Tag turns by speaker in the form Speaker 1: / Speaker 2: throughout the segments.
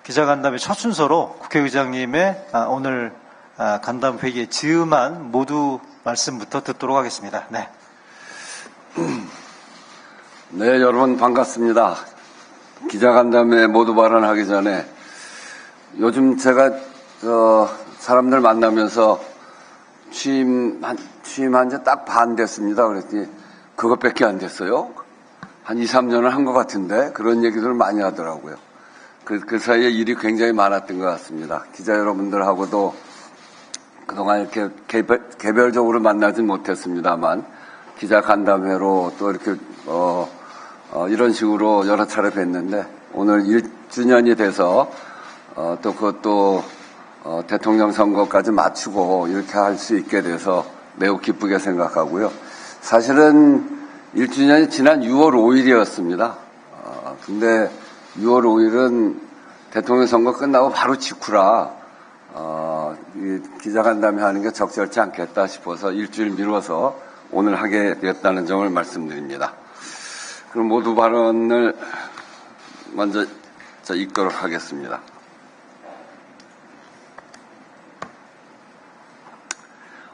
Speaker 1: 기자간담회 첫 순서로 국회의장님의 오늘 간담 회의에 즈음한 모두 말씀부터 듣도록 하겠습니다. 네.
Speaker 2: 네, 여러분 반갑습니다. 기자간담회 모두 발언하기 전에 요즘 제가 사람들 만나면서 취임한 지 딱 반 됐습니다. 그랬더니 그것밖에 안 됐어요. 한 2, 3년을 한 것 같은데 그런 얘기들을 많이 하더라고요. 그 사이에 일이 굉장히 많았던 것 같습니다. 기자 여러분들하고도 그동안 이렇게 개별적으로 만나진 못했습니다만 기자 간담회로 또 이렇게 이런 식으로 여러 차례 뵀는데 오늘 1주년이 돼서 또 그것도 대통령 선거까지 맞추고 이렇게 할 수 있게 돼서 매우 기쁘게 생각하고요. 사실은 1주년이 지난 6월 5일이었습니다. 근데 6월 5일은 대통령 선거 끝나고 바로 직후라 기자간담회 하는 게 적절치 않겠다 싶어서 일주일 미뤄서 오늘 하게 되었다는 점을 말씀드립니다. 그럼 모두 발언을 먼저 읽도록 하겠습니다.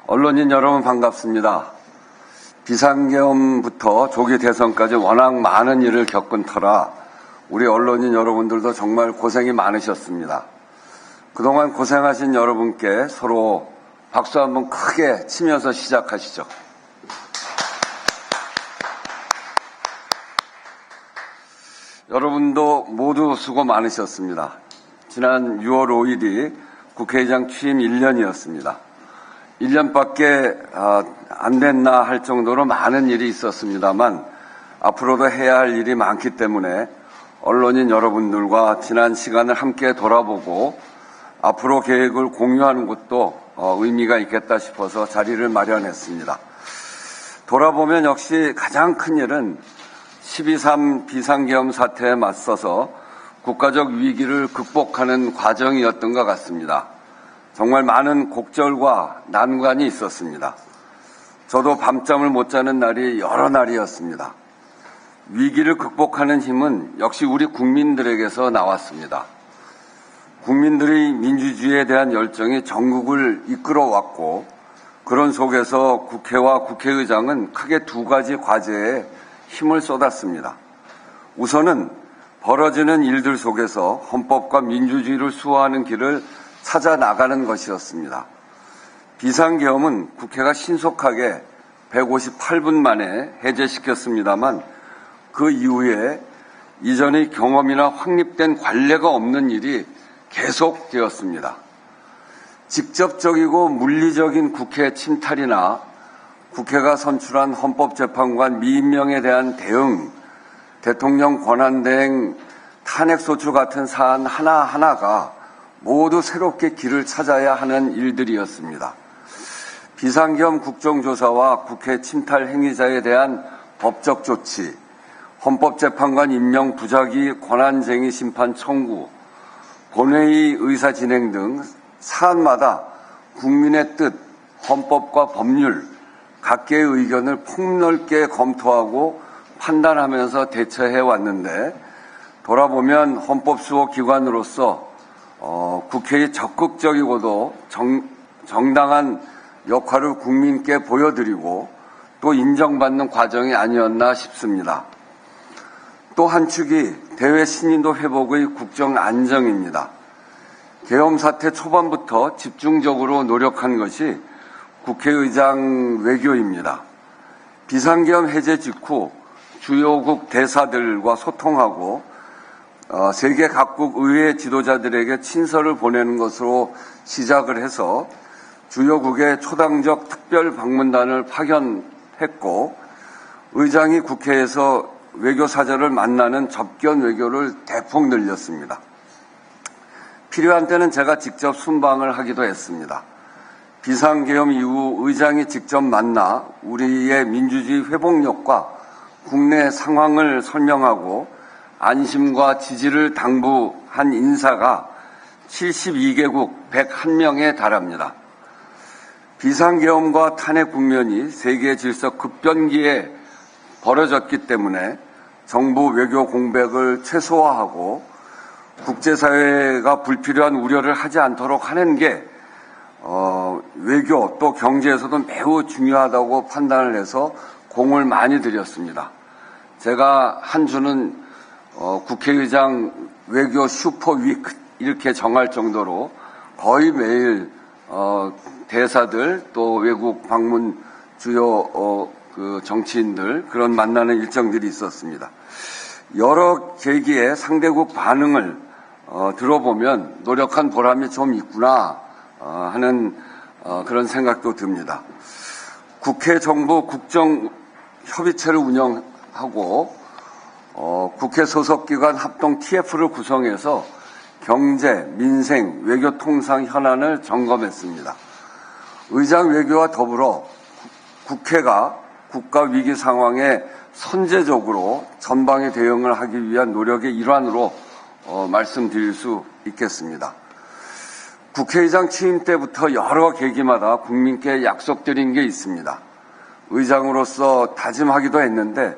Speaker 2: 언론인 여러분 반갑습니다. 비상계엄부터 조기 대선까지 워낙 많은 일을 겪은 터라 우리 언론인 여러분들도 정말 고생이 많으셨습니다. 그동안 고생하신 여러분께 서로 박수 한번 크게 치면서 시작하시죠. 여러분도 모두 수고 많으셨습니다. 지난 6월 5일이 국회의장 취임 1년이었습니다. 1년밖에 안 됐나 할 정도로 많은 일이 있었습니다만 앞으로도 해야 할 일이 많기 때문에 언론인 여러분들과 지난 시간을 함께 돌아보고 앞으로 계획을 공유하는 것도 의미가 있겠다 싶어서 자리를 마련했습니다. 돌아보면 역시 가장 큰 일은 12.3 비상계엄 사태에 맞서서 국가적 위기를 극복하는 과정이었던 것 같습니다. 정말 많은 곡절과 난관이 있었습니다. 저도 밤잠을 못 자는 날이 여러 날이었습니다. 위기를 극복하는 힘은 역시 우리 국민들에게서 나왔습니다. 국민들의 민주주의에 대한 열정이 전국을 이끌어왔고 그런 속에서 국회와 국회의장은 크게 두 가지 과제에 힘을 쏟았습니다. 우선은 벌어지는 일들 속에서 헌법과 민주주의를 수호하는 길을 찾아 나가는 것이었습니다. 비상계엄은 국회가 신속하게 158분 만에 해제시켰습니다만 그 이후에 이전의 경험이나 확립된 관례가 없는 일이 계속되었습니다. 직접적이고 물리적인 국회 침탈이나 국회가 선출한 헌법재판관 미임명에 대한 대응, 대통령 권한대행 탄핵소추 같은 사안 하나하나가 모두 새롭게 길을 찾아야 하는 일들이었습니다. 비상계엄 국정조사와 국회 침탈 행위자에 대한 법적 조치, 헌법재판관 임명 부작위 권한쟁의 심판 청구, 본회의 의사 진행 등 사안마다 국민의 뜻, 헌법과 법률, 각계의 의견을 폭넓게 검토하고 판단하면서 대처해 왔는데 돌아보면 헌법수호기관으로서 국회의 적극적이고도 정당한 역할을 국민께 보여드리고 또 인정받는 과정이 아니었나 싶습니다. 또 한 축이 대외 신인도 회복의 국정 안정입니다. 계엄 사태 초반부터 집중적으로 노력한 것이 국회의장 외교입니다. 비상계엄 해제 직후 주요국 대사들과 소통하고 세계 각국 의회 지도자들에게 친서를 보내는 것으로 시작을 해서 주요국의 초당적 특별 방문단을 파견했고 의장이 국회에서 외교사절을 만나는 접견 외교를 대폭 늘렸습니다. 필요한 때는 제가 직접 순방을 하기도 했습니다. 비상계엄 이후 의장이 직접 만나 우리의 민주주의 회복력과 국내 상황을 설명하고 안심과 지지를 당부한 인사가 72개국 101명에 달합니다. 비상계엄과 탄핵 국면이 세계 질서 급변기에 벌어졌기 때문에 정부 외교 공백을 최소화하고 국제사회가 불필요한 우려를 하지 않도록 하는 게 외교 또 경제에서도 매우 중요하다고 판단을 해서 공을 많이 들였습니다. 제가 한 주는 국회의장 외교 슈퍼위크 이렇게 정할 정도로 거의 매일 대사들 또 외국 방문 주요 그 정치인들 그런 만나는 일정들이 있었습니다. 여러 계기에 상대국 반응을 들어보면 노력한 보람이 좀 있구나 하는 그런 생각도 듭니다. 국회 정부 국정협의체를 운영하고 국회 소속기관 합동 TF를 구성해서 경제, 민생, 외교 통상 현안을 점검했습니다. 의장 외교와 더불어 국회가 국가 위기 상황에 선제적으로 전방위 대응을 하기 위한 노력의 일환으로 말씀드릴 수 있겠습니다. 국회의장 취임 때부터 여러 계기마다 국민께 약속드린 게 있습니다. 의장으로서 다짐하기도 했는데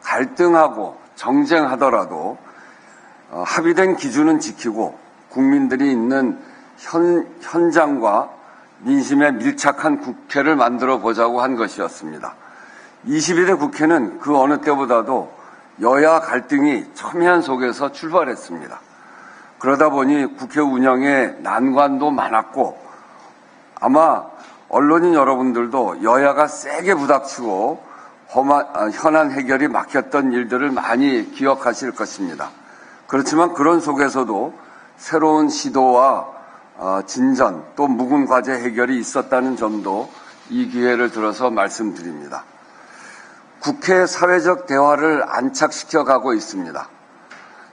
Speaker 2: 갈등하고 정쟁하더라도 합의된 기준은 지키고 국민들이 있는 현장과 민심에 밀착한 국회를 만들어 보자고 한 것이었습니다. 22대 국회는 그 어느 때보다도 여야 갈등이 첨예한 속에서 출발했습니다. 그러다 보니 국회 운영에 난관도 많았고 아마 언론인 여러분들도 여야가 세게 부닥치고 현안 해결이 막혔던 일들을 많이 기억하실 것입니다. 그렇지만 그런 속에서도 새로운 시도와 진전 또 묵은 과제 해결이 있었다는 점도 이 기회를 들어서 말씀드립니다. 국회 사회적 대화를 안착시켜 가고 있습니다.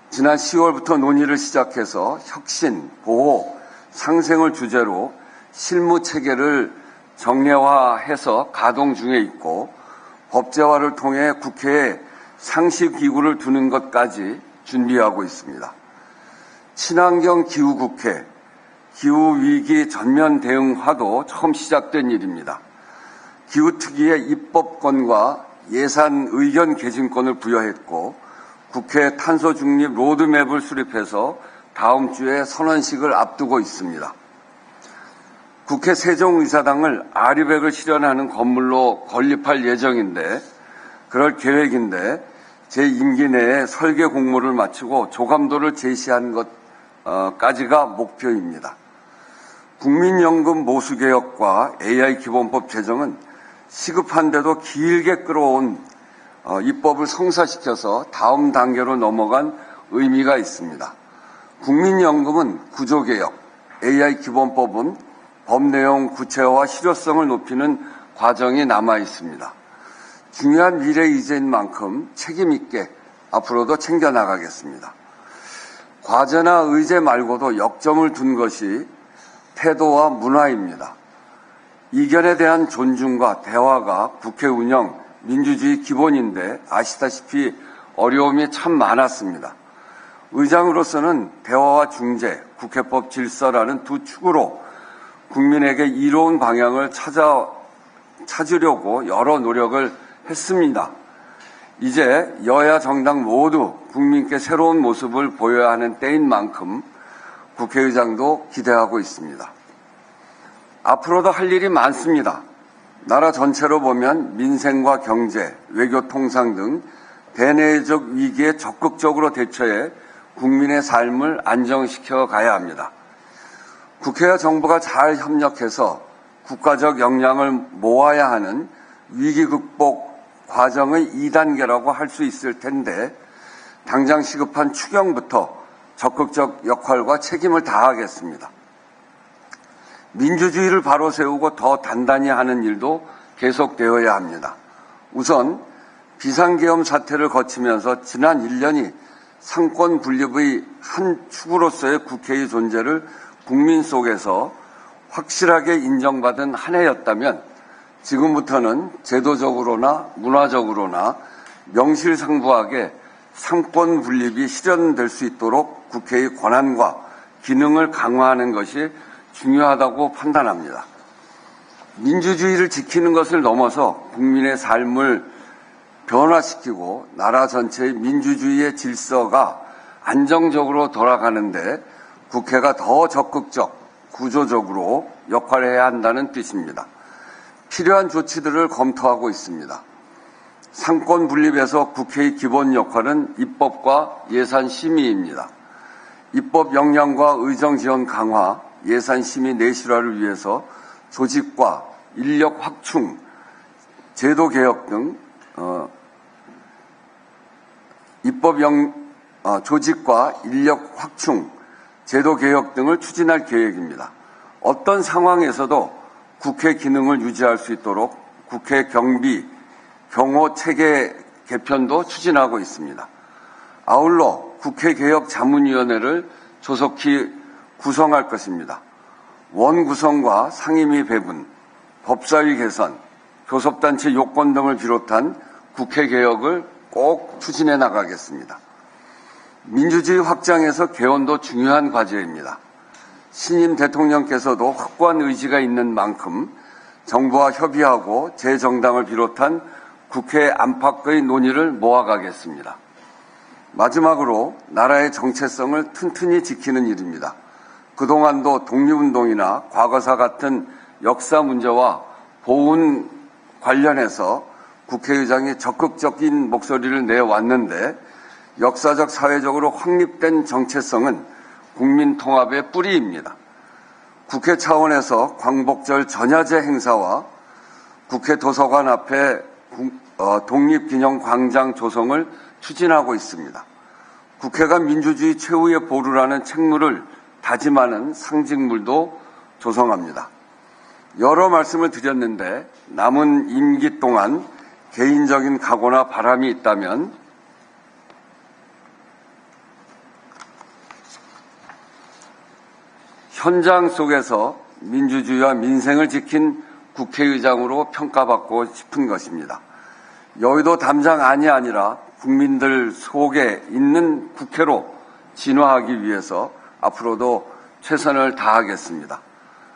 Speaker 2: 지난 10월부터 논의를 시작해서 혁신, 보호, 상생을 주제로 실무 체계를 정례화해서 가동 중에 있고 법제화를 통해 국회에 상시기구를 두는 것까지 준비하고 있습니다. 친환경 기후국회, 기후위기 전면 대응화도 처음 시작된 일입니다. 기후특위의 입법권과 예산 의견 개진권을 부여했고 국회 탄소 중립 로드맵을 수립해서 다음 주에 선언식을 앞두고 있습니다. 국회 세종의사당을 아리백을 실현하는 건물로 건립할 예정인데 그럴 계획인데 제 임기 내에 설계 공모를 마치고 조감도를 제시한 것까지가 목표입니다. 국민연금 모수개혁과 AI 기본법 제정은 시급한데도 길게 끌어온 입법을 성사시켜서 다음 단계로 넘어간 의미가 있습니다. 국민연금은 구조개혁, AI 기본법은 법 내용 구체화와 실효성을 높이는 과정이 남아 있습니다. 중요한 미래 이제인 만큼 책임 있게 앞으로도 챙겨나가겠습니다. 과제나 의제 말고도 역점을 둔 것이 태도와 문화입니다. 이견에 대한 존중과 대화가 국회 운영, 민주주의 기본인데 아시다시피 어려움이 참 많았습니다. 의장으로서는 대화와 중재, 국회법 질서라는 두 축으로 국민에게 이로운 방향을 찾으려고 여러 노력을 했습니다. 이제 여야 정당 모두 국민께 새로운 모습을 보여야 하는 때인 만큼 국회의장도 기대하고 있습니다. 앞으로도 할 일이 많습니다. 나라 전체로 보면 민생과 경제, 외교 통상 등 대내적 위기에 적극적으로 대처해 국민의 삶을 안정시켜 가야 합니다. 국회와 정부가 잘 협력해서 국가적 역량을 모아야 하는 위기 극복 과정의 2단계라고 할 수 있을 텐데 당장 시급한 추경부터 적극적 역할과 책임을 다하겠습니다. 민주주의를 바로 세우고 더 단단히 하는 일도 계속되어야 합니다. 우선 비상계엄 사태를 거치면서 지난 1년이 상권 분립의 한 축으로서의 국회의 존재를 국민 속에서 확실하게 인정받은 한 해였다면 지금부터는 제도적으로나 문화적으로나 명실상부하게 상권 분립이 실현될 수 있도록 국회의 권한과 기능을 강화하는 것이 중요하다고 판단합니다. 민주주의를 지키는 것을 넘어서 국민의 삶을 변화시키고 나라 전체의 민주주의의 질서가 안정적으로 돌아가는데 국회가 더 적극적, 구조적으로 역할을 해야 한다는 뜻입니다. 필요한 조치들을 검토하고 있습니다. 상권 분립에서 국회의 기본 역할은 입법과 예산 심의입니다. 입법 역량과 의정 지원 강화, 예산 심의 내실화를 위해서 조직과 인력 확충, 제도 개혁 등 조직과 인력 확충, 제도 개혁 등을 추진할 계획입니다. 어떤 상황에서도 국회 기능을 유지할 수 있도록 국회 경비, 경호 체계 개편도 추진하고 있습니다. 아울러 국회개혁자문위원회를 조속히 구성할 것입니다. 원 구성과 상임위 배분, 법사위 개선, 교섭단체 요건 등을 비롯한 국회개혁을 꼭 추진해 나가겠습니다. 민주주의 확장에서 개헌도 중요한 과제입니다. 신임 대통령께서도 확고한 의지가 있는 만큼 정부와 협의하고 제 정당을 비롯한 국회 안팎의 논의를 모아가겠습니다. 마지막으로 나라의 정체성을 튼튼히 지키는 일입니다. 그동안도 독립운동이나 과거사 같은 역사 문제와 보훈 관련해서 국회의장이 적극적인 목소리를 내왔는데 역사적 사회적으로 확립된 정체성은 국민 통합의 뿌리입니다. 국회 차원에서 광복절 전야제 행사와 국회 도서관 앞에 독립기념광장 조성을 추진하고 있습니다. 국회가 민주주의 최후의 보루라는 책무를 다짐하는 상징물도 조성합니다. 여러 말씀을 드렸는데 남은 임기 동안 개인적인 각오나 바람이 있다면 현장 속에서 민주주의와 민생을 지킨 국회의장으로 평가받고 싶은 것입니다. 여의도 담장안이 아니라 국민들 속에 있는 국회로 진화하기 위해서 앞으로도 최선을 다하겠습니다.